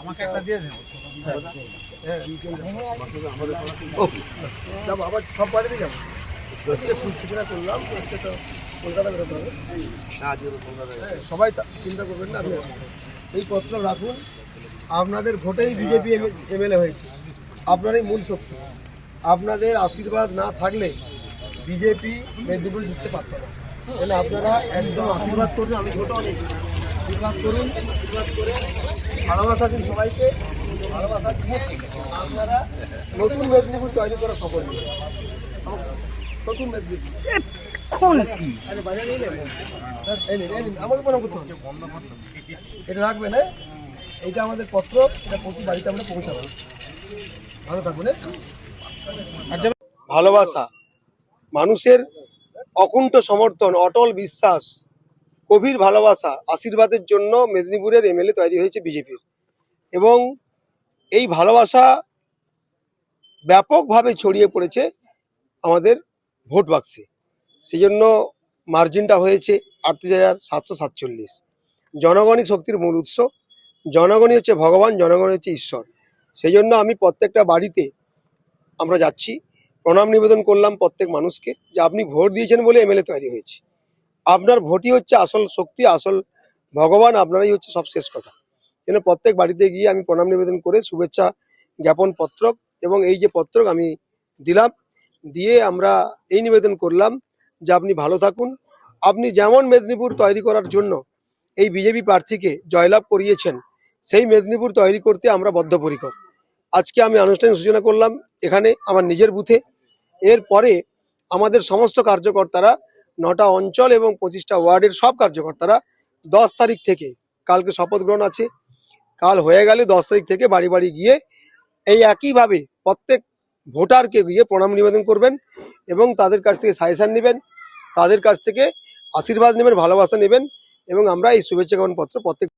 আমাকে একটা দিয়ে দেন। যাবো আবার সব বাড়িতে যাবো। আজকে সূচনা করলাম, আজকে তো কলকাতা বেরোতে হবে। সবাই চিন্তা করবেন না, আপনি এই পত্র রাখুন। আপনাদের ভোটেই বিজেপি এমএলএ হয়েছে, আপনারই মূল শক্তি। আপনাদের আশীর্বাদ না থাকলে বিজেপি মেদিনীপুর জিততে পারত না। তাহলে আপনারা একদম আশীর্বাদ করুন, আমি ছোটো অনেক আশীর্বাদ করুন, আশীর্বাদ করে ভালোবাসা দিন সবাইকে, ভালোবাসা দিয়ে আপনারা নতুন মেদিনীপুর তৈরি করা সফল হবে। নতুন মেদিনীপুর আরে বাজার নিয়ে নেবেন, আমাকে মনে করতে হবে, এটা রাখবেন। হ্যাঁ, এইটা আমাদের পত্র, এটা প্রতি বাড়িতে আমরা পৌঁছাবো। ভালো থাকবেন। ভালোবাসা, মানুষের অকুণ্ঠ সমর্থন, অটল বিশ্বাস, গভীর ভালোবাসা, আশীর্বাদের জন্য মেদিনীপুরের এমএলএ তৈরি হয়েছে বিজেপির। এবং এই ভালোবাসা ব্যাপকভাবে ছড়িয়ে পড়েছে আমাদের ভোট বাক্সে। সেই জন্য মার্জিনটা হয়েছে 38,747। জনগণই শক্তির মূল উৎস, জনগণই হচ্ছে ভগবান, জনগণ হচ্ছে ঈশ্বর। সেই জন্য আমি প্রত্যেকটা বাড়িতে আমরা যাচ্ছি, প্রণাম নিবেদন করলাম প্রত্যেক মানুষকে যে আপনি ভোট দিয়েছেন বলে এমএলএ তৈরি হয়েছে। আপনার ভোটই হচ্ছে আসল শক্তি, আসল ভগবান, আপনারাই হচ্ছে সব শেষ কথা। যেন প্রত্যেক বাড়িতে গিয়ে আমি প্রণাম নিবেদন করে শুভেচ্ছা জ্ঞাপন পত্রক এবং এই যে পত্রক আমি দিলাম, দিয়ে আমরা এই নিবেদন করলাম যে আপনি ভালো থাকুন। আপনি যেমন মেদিনীপুর তৈরি করার জন্য এই বিজেপি প্রার্থীকে জয়লাভ করিয়েছেন, সেই মেদিনীপুর তৈরি করতে আমরা বদ্ধপরিকর। আজকে আমি আনুষ্ঠানিক সূচনা করলাম এখানে আমার নিজের বুথে। এরপরে আমাদের সমস্ত কার্যকর্তারা 9টা অঞ্চল এবং 25টা ওয়ার্ডের সব কার্যকর্তারা 10 তারিখ থেকে, কালকে শপথ গ্রহণ আছে, কাল হয়ে গেলে 10 তারিখ থেকে বাড়ি বাড়ি গিয়ে এই একইভাবে প্রত্যেক ভোটারকে গিয়ে প্রণাম নিবেদন করবেন এবং তাদের কাছ থেকে সাজেশন নেবেন, তাদের কাছ থেকে আশীর্বাদ নেবেন, ভালোবাসা নেবেন এবং আমরা এই শুভেচ্ছা জ্ঞাপন পত্র প্রত্যেক